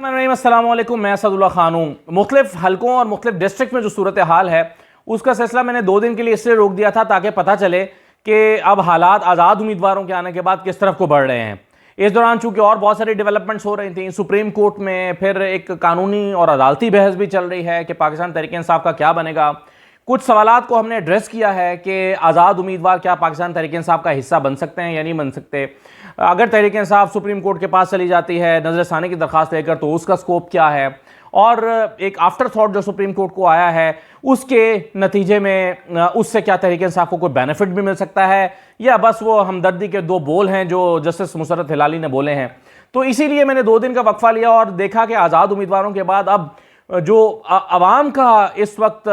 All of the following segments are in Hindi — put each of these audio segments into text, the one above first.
अस्सलामुअलैकुम, मैं असदुल्ला खान हूँ। मुख्तलिफ हलकों और मुख्तलिफ डिस्ट्रिक्ट में जो सूरत हाल है उसका सिलसिला मैंने 2 दिन के लिए इसलिए रोक दिया था ताकि पता चले कि अब हालात आज़ाद उम्मीदवारों के आने के बाद किस तरफ को बढ़ रहे हैं। इस दौरान चूंकि और बहुत सारी डेवलपमेंट्स हो रही थी सुप्रीम कोर्ट में, फिर एक कानूनी और अदालती बहस भी चल रही है कि पाकिस्तान तहरीक-ए-इंसाफ का क्या बनेगा। कुछ सवालात को हमने एड्रेस किया है कि आज़ाद उम्मीदवार क्या पाकिस्तान तहरीक-ए-इंसाफ का हिस्सा बन सकते हैं या नहीं बन सकते। अगर तहरीक-ए-इंसाफ सुप्रीम कोर्ट के पास चली जाती है नजरसानी की दरख्वास्त लेकर तो उसका स्कोप क्या है, और एक आफ्टर थॉट जो सुप्रीम कोर्ट को आया है उसके नतीजे में उससे क्या तहरीक-ए-इंसाफ को कोई बेनिफिट भी मिल सकता है या बस वो हमदर्दी के 2 बोल हैं जो जस्टिस मुसर्रत हिलाली ने बोले हैं। तो इसीलिए मैंने 2 दिन का वक्फा लिया और देखा कि आज़ाद उम्मीदवारों के बाद अब जो अवाम का इस वक्त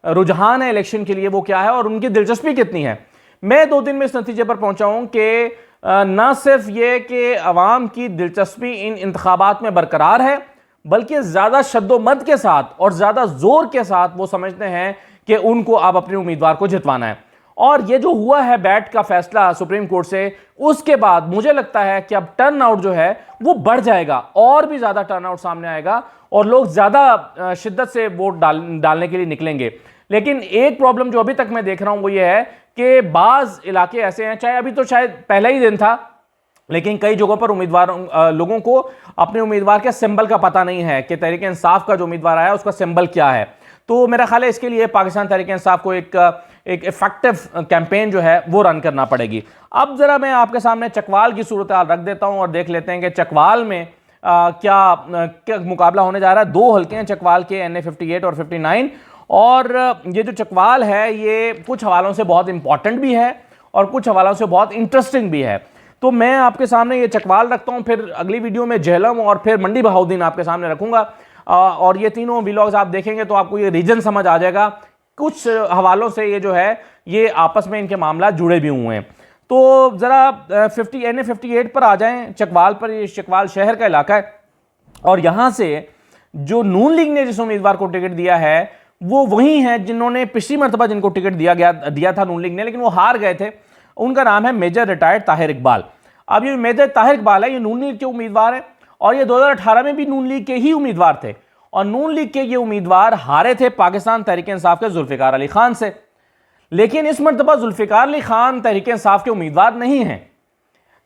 रुझान है इलेक्शन के लिए वो क्या है और उनकी दिलचस्पी कितनी है। मैं 2 दिन में इस नतीजे पर पहुंचा हूं कि न सिर्फ ये कि अवाम की दिलचस्पी इन इंतखाबात में बरकरार है बल्कि ज़्यादा शद्दोमद के साथ और ज़्यादा जोर के साथ वो समझते हैं कि उनको अब अपने उम्मीदवार को जितवाना है। और ये जो हुआ है बैट का फैसला सुप्रीम कोर्ट से, उसके बाद मुझे लगता है कि अब टर्न आउट जो है वो बढ़ जाएगा और भी ज़्यादा टर्न आउट सामने आएगा और लोग ज़्यादा शिद्दत से वोट डालने के लिए निकलेंगे। लेकिन एक प्रॉब्लम जो अभी तक मैं देख रहा हूं वो ये है कि बाज़ इलाके ऐसे हैं, चाहे अभी तो शायद पहला ही दिन था, लेकिन कई जगहों पर लोगों को अपने उम्मीदवार के सिंबल का पता नहीं है कि तहरीक-ए-इंसाफ का जो उम्मीदवार आया उसका सिंबल क्या है। तो मेरा ख्याल है इसके लिए पाकिस्तान तहरीक-ए-इंसाफ को एक इफेक्टिव कैंपेन जो है वो रन करना पड़ेगी। अब जरा मैं आपके सामने चकवाल की सूरत हाल रख देता हूं और देख लेते हैं कि चकवाल में क्या मुकाबला होने जा रहा है। 2 हल्के हैं चकवाल के, NA 58 और 59, और ये जो चकवाल है ये कुछ हवालों से बहुत इंपॉर्टेंट भी है और कुछ हवालों से बहुत इंटरेस्टिंग भी है। तो मैं आपके सामने ये चकवाल रखता हूं, फिर अगली वीडियो में झेलम और फिर मंडी बहाउद्दीन आपके सामने रखूंगा और ये तीनों व्लॉग्स आप देखेंगे तो आपको ये रीजन समझ आ जाएगा। कुछ हवालों से ये जो है ये आपस में इनके मामला जुड़े भी हुए हैं। तो जरा NA 58 पर आ जाएं, चकवाल पर। ये चकवाल शहर का इलाका है और यहां से जो नून लीग ने जिस उम्मीदवार को टिकट दिया है वो वही है जिन्होंने पिछली मरतबा जिनको टिकट दिया था नून लीग ने, लेकिन वो हार गए थे। उनका नाम है मेजर रिटायर्ड ताहिर इकबाल। अब ये मेजर ताहिर इकबाल है, ये नून लीग के उम्मीदवार है और ये 2018 में भी नून लीग के ही उम्मीदवार थे और नून लीग के ये उम्मीदवार हारे थे पाकिस्तान तहरीक-ए-इंसाफ के जुल्फिकार अली खान से। लेकिन इस मरतबा जुल्फिकार अली खान तहरीक-ए-इंसाफ के उम्मीदवार नहीं हैं।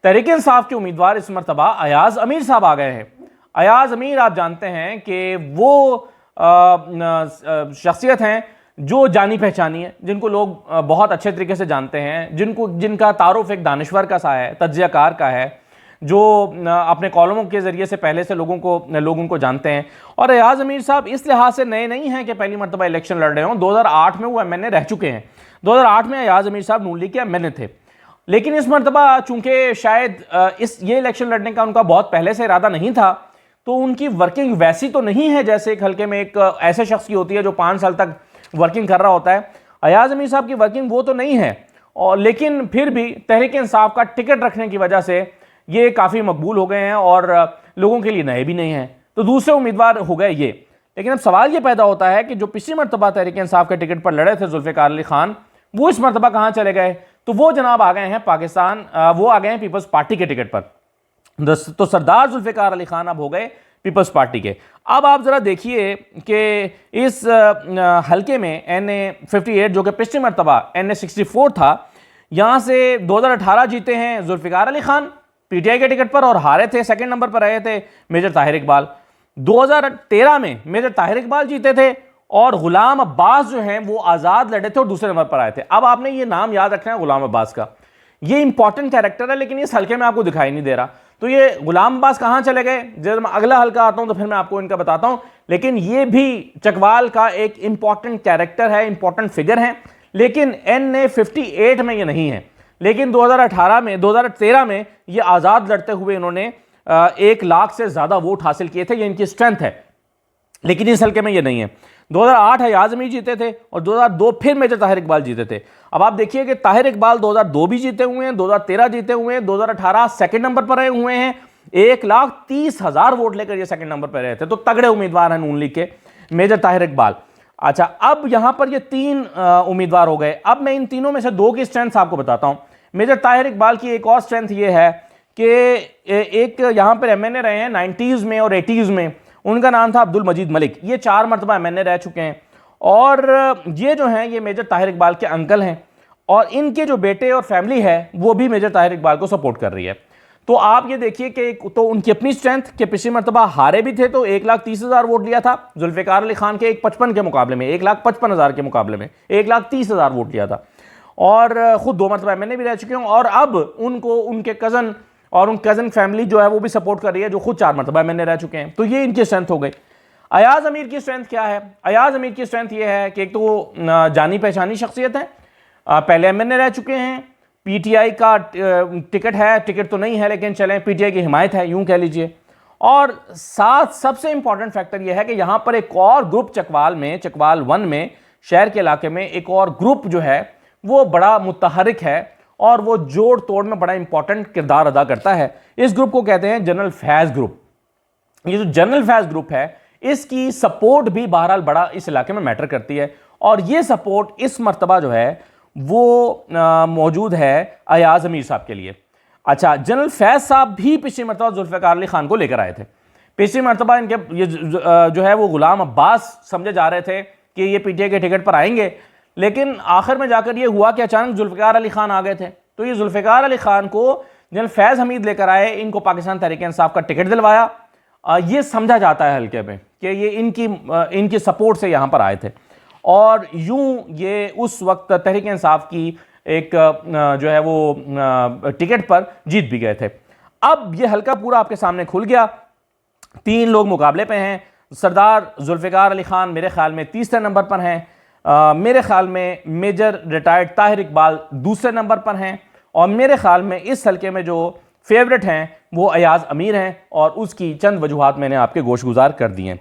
तहरीक-ए-इंसाफ के उम्मीदवार इस मरतबा अयाज अमीर साहब आ गए हैं। अयाज अमीर आप जानते हैं कि वो शख्सियत हैं जो जानी पहचानी है, जिनको लोग बहुत अच्छे तरीके से जानते हैं, जिनका तारुफ एक दानिश्वर का सा है, तज्जियाकार का है, जो अपने कॉलमों के जरिए से पहले से लोग उनको जानते हैं। और अयाज अमीर साहब इस लिहाज से नए नहीं हैं कि पहली मरतबा इलेक्शन लड़ रहे हों। 2008 में वो MNA रह चुके हैं। 2008 में अयाज अमीर साहब नून लीग के MNA थे, लेकिन इस मरतबा चूंकि शायद ये इलेक्शन लड़ने का उनका बहुत पहले से इरादा नहीं था तो उनकी वर्किंग वैसी तो नहीं है जैसे एक हल्के में एक ऐसे शख्स की होती है जो 5 साल तक वर्किंग कर रहा होता है। अयाज अमीर साहब की वर्किंग वो तो नहीं है, और लेकिन फिर भी तहरीक-ए-इंसाफ का टिकट रखने की वजह से ये काफ़ी मकबूल हो गए हैं और लोगों के लिए नए भी नहीं हैं, तो दूसरे उम्मीदवार हो गए ये। लेकिन अब सवाल ये पैदा होता है कि जो पिछली मरतबा तहरीक-ए-इंसाफ के टिकट पर लड़े थे जुल्फिकार अली खान, वो इस मरतबा कहाँ चले गए? तो वो जनाब आ गए हैं वो आ गए हैं पीपल्स पार्टी के टिकट पर। तो सरदार जुल्फिकार अली खान अब हो गए पीपल्स पार्टी के। अब आप जरा देखिए कि इस हल्के में NA 58 जो कि पिछली मरतबा NA 64 था, यहां से 2018 जीते हैं जुल्फिकार अली खान PTI के टिकट पर और हारे थे, 2nd नंबर पर रहे थे मेजर ताहिर इकबाल। 2013 में मेजर ताहिर इकबाल जीते थे और गुलाम अब्बास जो हैं वो आज़ाद लड़े थे और दूसरे नंबर पर आए थे। अब आपने ये नाम याद रखना है गुलाम अब्बास का, ये इंपॉर्टेंट कैरेक्टर है, लेकिन इस हल्के में आपको दिखाई नहीं दे रहा। तो ये गुलाम अब्बास कहां चले गए? जब मैं अगला हल्का आता हूं तो फिर मैं आपको इनका बताता हूं, लेकिन ये भी चकवाल का एक इंपॉर्टेंट कैरेक्टर है, इंपॉर्टेंट फिगर है, लेकिन NA 58 में ये नहीं है। लेकिन 2013 में ये आज़ाद लड़ते हुए इन्होंने 1 लाख से ज़्यादा वोट हासिल किए थे, ये इनकी स्ट्रेंथ है, लेकिन इस हल्के में ये नहीं है। 2008 अयाज अमीर जीते थे और 2002 फिर मेजर ताहिर इकबाल जीते थे। अब आप देखिए कि ताहिर इकबाल 2002 भी जीते हुए हैं, 2013 जीते हुए हैं, 2018 2nd नंबर पर रहे हुए हैं, 1,30,000 वोट लेकर ये 2nd नंबर पर रहे थे। तो तगड़े उम्मीदवार हैं नून लीग के मेजर ताहिर इकबाल। अच्छा, अब यहां पर ये 3 उम्मीदवार हो गए। अब मैं इन तीनों में से 2 की स्ट्रेंथ आपको बताता हूं। मेजर ताहिर इकबाल की एक और स्ट्रेंथ ये है कि एक यहां पर MNA रहे हैं 90s में और 80s में, उनका नाम था अब्दुल मजीद मलिक। ये 4 मरतबा MNA रह चुके हैं और ये जो हैं ये मेजर ताहिर इकबाल के अंकल हैं और इनके जो बेटे और फैमिली है वो भी मेजर ताहिर इकबाल को सपोर्ट कर रही है। तो आप ये देखिए कि तो उनकी अपनी स्ट्रेंथ के पिछली मरतबा हारे भी थे तो 1,30,000 वोट लिया था जुल्फ़िकार अली खान के 1,55 के मुकाबले में, 1,55,000 के मुकाबले में 1,30,000 वोट लिया था और खुद 2 मरतबा MNA भी रह चुके हैं और अब उनको उनके कज़न और उन कज़न फैमिली जो है वो भी सपोर्ट कर रही है जो खुद 4 मरतबा MNA रह चुके हैं। तो ये इनकी स्ट्रेंथ हो गई। अयाज अमीर की स्ट्रेंथ क्या है? अयाज अमीर की स्ट्रेंथ ये है कि एक तो वो जानी पहचानी शख्सियत है, पहले MNA रह चुके हैं, PTI का टिकट है, टिकट तो नहीं है लेकिन चलें PTI की हिमायत है यूं कह लीजिए। और साथ सबसे इंपॉर्टेंट फैक्टर यह है कि यहां पर एक और ग्रुप चकवाल 1 में शहर के इलाके में एक और ग्रुप जो है वो बड़ा मुतहरिक है और वो जोड़ तोड़ में बड़ा इंपॉर्टेंट किरदार अदा करता है। इस ग्रुप को कहते हैं जनरल फैज ग्रुप। ये जो जनरल फैज ग्रुप है इसकी सपोर्ट भी बहरहाल बड़ा इस इलाके में मैटर करती है और ये सपोर्ट इस मरतबा जो है वो मौजूद है अयाज अमीर साहब के लिए। अच्छा, जनरल फैज साहब भी पिछली मरतबा जुल्फ़िकार अली खान को लेकर आए थे। पिछली मरतबा इनके ये जो है वो गुलाम अब्बास समझे जा रहे थे कि ये PTI के टिकट पर आएंगे, लेकिन आखिर में जाकर ये हुआ कि अचानक जुल्फ़िकार अली खान आ गए थे। तो ये जुल्फ़िकार अली खान को जनरल फैज़ हमीद लेकर आए, इनको पाकिस्तान तहरीक इंसाफ का टिकट दिलवाया। ये समझा जाता है हल्के में कि ये इनकी सपोर्ट से यहाँ पर आए थे और यूं ये उस वक्त तहरीक इंसाफ की एक जो है वो टिकट पर जीत भी गए थे। अब ये हल्का पूरा आपके सामने खुल गया। 3 लोग मुकाबले पे हैं। सरदार जुल्फ़िकार अली खान मेरे ख्याल में तीसरे नंबर पर हैं, मेरे ख्याल में मेजर रिटायर्ड ताहिर इकबाल दूसरे नंबर पर हैं और मेरे ख्याल में इस हल्के में जो फेवरेट हैं वो अयाज अमीर हैं और उसकी चंद वजूहात मैंने आपके गोशगुजार कर दी हैं।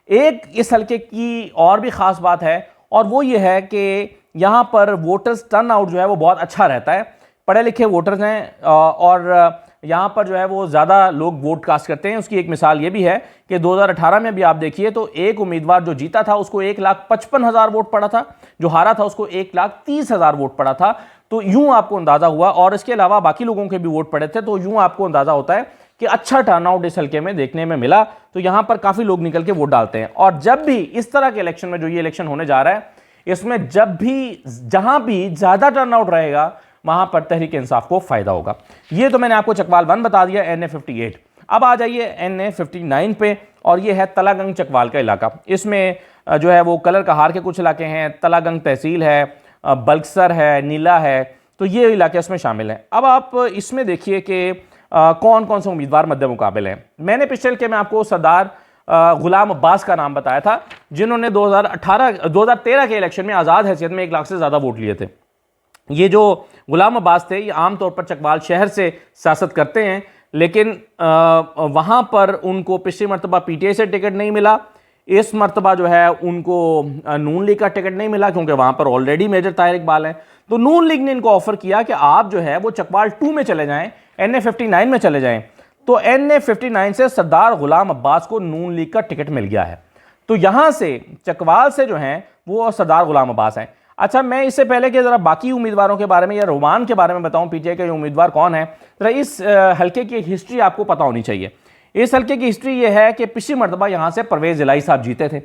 एक इस हल्के की और भी ख़ास बात है और वो ये है कि यहाँ पर वोटर्स टर्न आउट जो है वो बहुत अच्छा रहता है। पढ़े लिखे वोटर्स हैं और यहाँ पर जो है वो ज़्यादा लोग वोट कास्ट करते हैं। उसकी एक मिसाल ये भी है कि 2018 में भी आप देखिए तो एक उम्मीदवार जो जीता था उसको 1,55,000 वोट पड़ा था, जो हारा था उसको 1,30,000 वोट पड़ा था। तो यूं आपको अंदाजा हुआ और इसके अलावा बाकी लोगों के भी वोट पड़े थे, तो यूं आपको अंदाजा होता है कि अच्छा टर्नआउट इस हल्के में देखने में मिला। तो यहां पर काफी लोग निकल के वोट डालते हैं और जब भी इस तरह के इलेक्शन में जो ये इलेक्शन होने जा रहा है इसमें जब भी जहां भी ज्यादा टर्नआउट रहेगा वहां पर तहरीक इंसाफ को फायदा होगा। ये तो मैंने आपको चकवाल 1 बता दिया, NA 58। अब आ जाइए NA 59 पे और ये है तलागंग चकवाल का इलाका। इसमें जो है वो कलर कहार के कुछ इलाके हैं, तलागंग तहसील है, बल्कसर है, नीला है, तो ये इलाके इसमें शामिल हैं। अब आप इसमें देखिए कि कौन कौन से उम्मीदवार मद्दे मुकाबिल हैं। मैंने पिछले के में आपको सरदार गुलाम अब्बास का नाम बताया था जिन्होंने 2013 के इलेक्शन में आज़ाद हैसियत में 1 लाख से ज़्यादा वोट लिए थे। ये जो गुलाम अब्बास थे ये आमतौर पर चकवाल शहर से सियासत करते हैं, लेकिन वहाँ पर उनको पिछली मरतबा PTI से टिकट नहीं मिला। इस मरतबा जो है उनको नून लीग का टिकट नहीं मिला क्योंकि वहाँ पर ऑलरेडी मेजर ताहिर इकबाल हैं। तो नून लीग ने इनको ऑफर किया कि आप जो है वो चकवाल 2 में चले जाएं, NA 59 में चले जाएं। तो NA 59 से सरदार गुलाम अब्बास को नून लीग का टिकट मिल गया है। तो यहाँ से चकवाल से जो हैं वो सरदार गुलाम अब्बास हैं। अच्छा, मैं इससे पहले कि ज़रा बाकी उम्मीदवारों के बारे में या रोमान के बारे में बताऊँ PTI के उम्मीदवार कौन है, ज़रा इस हल्के की हिस्ट्री आपको पता होनी चाहिए। इस हल्के की हिस्ट्री ये है कि पिछली मरतबा यहाँ से परवेज़ इलाही साहब जीते थे।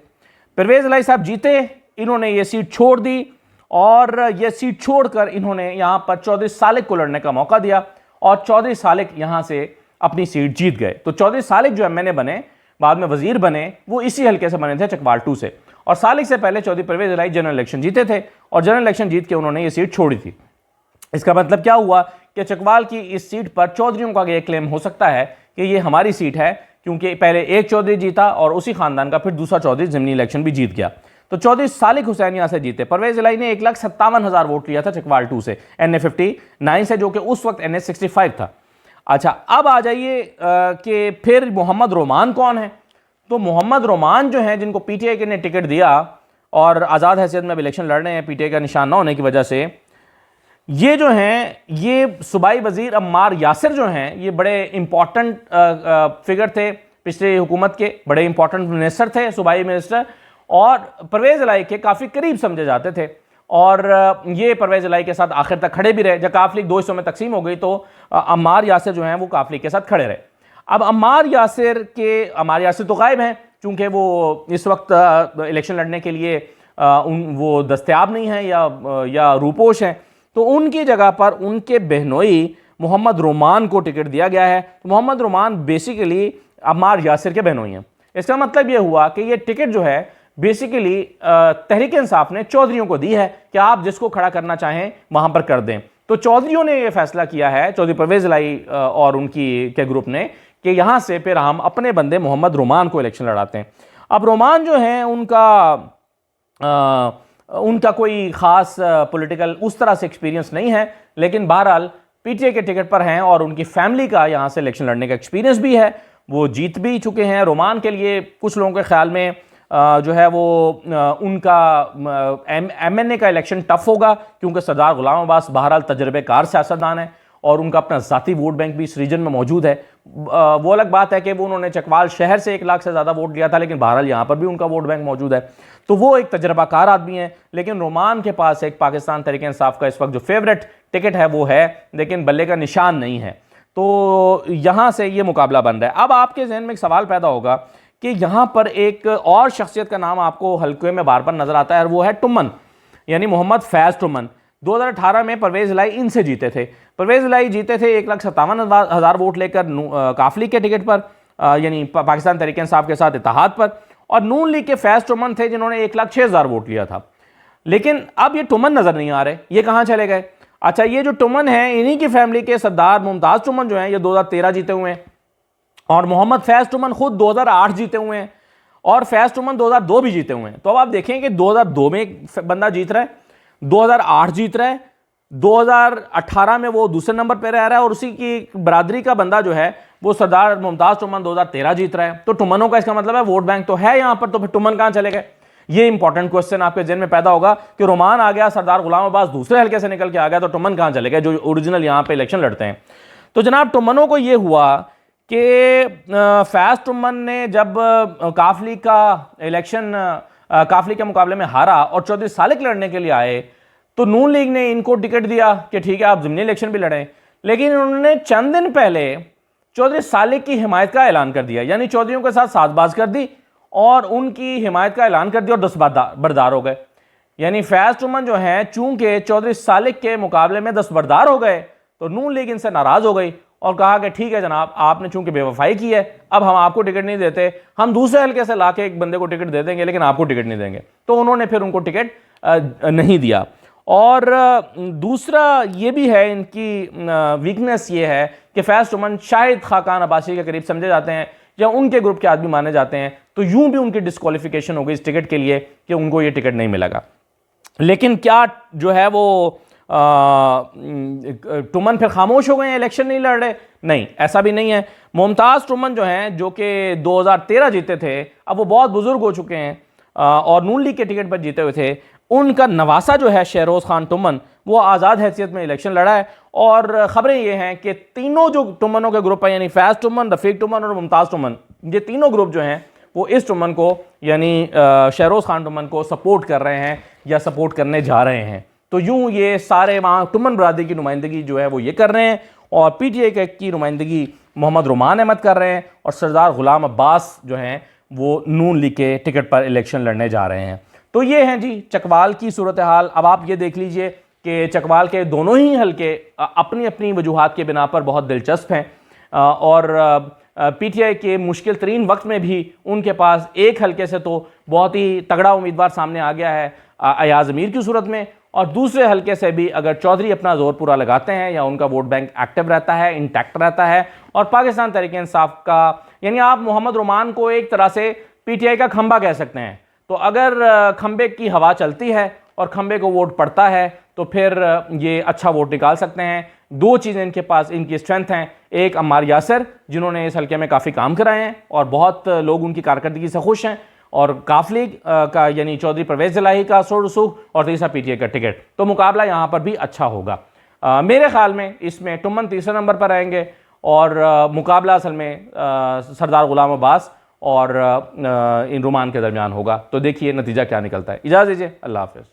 परवेज़ इलाही साहब जीते, इन्होंने ये सीट छोड़ दी और ये सीट छोड़कर इन्होंने यहाँ पर चौधरी सालिक को लड़ने का मौका दिया और चौधरी सालिक यहाँ से अपनी सीट जीत गए। तो चौधरी सालिक जो MNA बने, बाद में वजीर बने, वो इसी हल्के से बने थे चकवाल 2 से। और सालिक से पहले चौधरी परवेज़ इलाही जनरल इलेक्शन जीते थे और जनरल इलेक्शन जीत के उन्होंने ये सीट छोड़ी थी। इसका मतलब क्या हुआ कि चकवाल की इस सीट पर चौधरियों का यह क्लेम हो सकता है कि ये हमारी सीट है, क्योंकि पहले एक चौधरी जीता और उसी खानदान का फिर दूसरा चौधरी ज़मीनी इलेक्शन भी जीत गया। तो चौधरी सालिक हुसैन यहाँ से जीते। परवेज़ इलाही ने 1,57,000 वोट लिया था चकवाल 2 से, NA 59 से, जो कि उस वक्त NA 65 था। अच्छा, अब आ जाइए कि फिर मोहम्मद रोमान कौन है। तो मोहम्मद रोमान जो हैं जिनको PTI ने टिकट दिया और आज़ाद हैसियत में अब इलेक्शन लड़ रहे हैं PTI का निशान ना होने की वजह से, ये जो हैं ये सूबाई वजीर अम्मार यासिर जो हैं ये बड़े इंपॉर्टेंट फिगर थे पिछले हुकूमत के, बड़े इंपॉर्टेंट मिनिस्टर थे, सूबाई मिनिस्टर, और परवेज़ इलाही के काफ़ी करीब समझे जाते थे और ये परवेज़ इलाही के साथ आखिर तक खड़े भी रहे। जब काफ लीग 2 हिस्सों में तकसीम हो गई तो अम्मार यासिर जो हैं वो काफ लीग के साथ खड़े रहे। अब अम्मार यासिर तो गायब हैं चूँकि वो इस वक्त इलेक्शन लड़ने के लिए वो दस्तयाब नहीं है या रूपोश हैं, तो उनकी जगह पर उनके बहनोई मोहम्मद रोमान को टिकट दिया गया है। तो मोहम्मद रोमान बेसिकली अम्मार यासिर के बहनोई हैं। इसका मतलब ये हुआ कि ये टिकट जो है बेसिकली तहरीक इंसाफ ने चौधरियों को दी है कि आप जिसको खड़ा करना चाहें वहां पर कर दें। तो चौधरियों ने ये फैसला किया है, चौधरी परवेज इलाही और उनकी के ग्रुप ने, कि यहां से फिर हम अपने बंदे मोहम्मद रोमान को इलेक्शन लड़ाते हैं। अब रोमान जो है उनका कोई ख़ास पॉलिटिकल उस तरह से एक्सपीरियंस नहीं है, लेकिन बहरहाल पीटीआई के टिकट पर हैं और उनकी फैमिली का यहाँ से इलेक्शन लड़ने का एक्सपीरियंस भी है, वो जीत भी चुके हैं। रोमान के लिए कुछ लोगों के ख्याल में जो है वो उनका एमएनए का इलेक्शन टफ होगा, क्योंकि सरदार गुलाम अब्बास बहरहाल तजर्बेकार सियासतदान है और उनका अपना ज़ाती वोट बैंक भी इस रीजन में मौजूद है। वो अलग बात है कि वो उन्होंने चकवाल शहर से 1 लाख से ज़्यादा वोट लिया था, लेकिन बहरहाल यहाँ पर भी उनका वोट बैंक मौजूद है। तो वो एक तजर्बाकार आदमी है, लेकिन रोमान के पास एक पाकिस्तान तहरीक इंसाफ का इस वक्त जो फेवरेट टिकट है वो है, लेकिन बल्ले का निशान नहीं है। तो यहाँ से ये मुकाबला बन रहा है। अब आपके जहन में एक सवाल पैदा होगा कि यहाँ पर एक और शख्सियत का नाम आपको हल्के में बार बार नजर आता है, और वो है टुमन, यानी मोहम्मद फैज़ टुमन। 2018 में परवेज इलाही इनसे जीते थे। परवेज इलाही जीते थे 1,57,000 वोट लेकर काफली के टिकट पर, यानी पाकिस्तान तहरीक इंसाफ के साथ इत्तेहाद पर, और नून लीग के फैज़ टुमन थे जिन्होंने 1,06,000 वोट लिया था। लेकिन अब ये टुमन नजर नहीं आ रहे, ये कहाँ चले गए? अच्छा, ये जो टुमन है इन्हीं की फैमिली के सरदार मुमताज़ टुमन जो हैं ये 2013 जीते हुए हैं, और मोहम्मद फैज़ टुमन खुद 2008 जीते हुए हैं, और फैज़ टुमन 2002 भी जीते हुए हैं। तो अब आप देखें कि 2002 में एक बंदा जीत रहा है, 2008 जीत रहा है, 2018 में वो दूसरे नंबर पर रह रहा है, और उसी की बरादरी का बंदा जो है वो सरदार मुमताज़ टुमन 2013 जीत रहा है। तो टुमनों का इसका मतलब है वोट बैंक तो है यहाँ पर, तो फिर टुमन कहाँ चले गए? ये इंपॉर्टेंट क्वेश्चन आपके जहन में पैदा होगा कि रोमान आ गया, सरदार गुलाम अब्बास दूसरे हल्के से निकल के आ गया, तो टुमन कहाँ चले गए जो ओरिजिनल यहाँ पे इलेक्शन लड़ते हैं? तो जनाब टुमनों को ये हुआ कि फैज़ टुमन ने जब काफली का इलेक्शन काफली के मुकाबले में हारा और चौधरी सालिक लड़ने के लिए आए, तो नून लीग ने इनको टिकट दिया कि ठीक है आप ज़िमनी इलेक्शन भी लड़ें। लेकिन उन्होंने चंद दिन पहले चौधरी सालिक की हिमायत का ऐलान कर दिया, यानी चौधरियों के साथ साजबाज कर दी और उनकी हिमायत का ऐलान कर दिया और दस्तबरदार हो गए। यानी फैज़ टुमन जो हैं चूंकि चौधरी सालिक के मुकाबले में दस्तबरदार हो गए, तो नून लीग इनसे नाराज़ हो गई और कहा कि ठीक है जनाब, आपने चूंकि बेवफाई की है, अब हम आपको टिकट नहीं देते, हम दूसरे हल्के से लाके एक बंदे को टिकट दे देंगे, लेकिन आपको टिकट नहीं देंगे। तो उन्होंने फिर उनको टिकट नहीं दिया। और दूसरा ये भी है, इनकी वीकनेस ये है कि फैज़ टुमन शाहिद खाकान अब्बासी के करीब समझे जाते हैं या उनके ग्रुप के आदमी माने जाते हैं, तो यूं भी उनकी डिस्क्वालिफिकेशन हो गई इस टिकट के लिए कि उनको ये टिकट नहीं मिलेगा। लेकिन क्या जो है वो टुमन फिर खामोश हो गए हैं, इलेक्शन नहीं लड़ रहे? नहीं, ऐसा भी नहीं है। मुमताज़ टुमन जो हैं, जो कि 2013 जीते थे, अब वो बहुत बुजुर्ग हो चुके हैं और नून लीग के टिकट पर जीते हुए थे। उनका नवासा जो है शहरोज़ खान टुमन, वो आज़ाद हैसियत में इलेक्शन लड़ा है। और ख़बरें ये हैं कि तीनों जो टुमनों के ग्रुप हैं, यानी फैज़ टुमन, रफ़ीक टुमन और मुमताज़ टुमन, ये तीनों ग्रुप जो हैं वो इस टुमन को, यानी शहरोज़ खान टुमन को सपोर्ट कर रहे हैं या सपोर्ट करने जा रहे हैं। तो यूं ये सारे वहाँ टुमन बरादरी की नुमाइंदगी जो है वो ये कर रहे हैं, और पीटीआई की नुमाइंदगी मोहम्मद रोमान अहमद कर रहे हैं, और सरदार गुलाम अब्बास जो हैं वो नून लीग के टिकट पर इलेक्शन लड़ने जा रहे हैं। तो ये हैं जी चकवाल की सूरत हाल। अब आप ये देख लीजिए कि चकवाल के दोनों ही हल्के अपनी अपनी वजूहात के बिना पर बहुत दिलचस्प हैं, और पीटीआई के मुश्किल तरीन वक्त में भी उनके पास एक हल्के से तो बहुत ही तगड़ा उम्मीदवार सामने आ गया है अयाज अमीर की सूरत में, और दूसरे हल्के से भी अगर चौधरी अपना जोर पूरा लगाते हैं या उनका वोट बैंक एक्टिव रहता है, इंटैक्ट रहता है, और पाकिस्तान तहरीक इंसाफ का, यानी आप मोहम्मद रोमान को एक तरह से पीटीआई का खंबा कह सकते हैं। तो अगर खंबे की हवा चलती है और खंबे को वोट पड़ता है तो फिर ये अच्छा वोट निकाल सकते हैं। दो चीज़ें इनके पास, इनकी स्ट्रेंथ हैं, एक अम्मार यासिर जिन्होंने इस हल्के में काफ़ी काम कराए हैं और बहुत लोग उनकी कारकर्दगी से खुश हैं, और काफली का यानी चौधरी परवेज इलाही का असर रसूख, और तीसरा पीटीआई का टिकट। तो मुकाबला यहाँ पर भी अच्छा होगा। मेरे ख्याल में इसमें टुमन तीसरे नंबर पर आएंगे, और मुकाबला असल में सरदार गुलाम अब्बास और इन रोमान के दरमियान होगा। तो देखिए नतीजा क्या निकलता है। इजाज़त दीजिए, अल्लाह हाफ़िज़।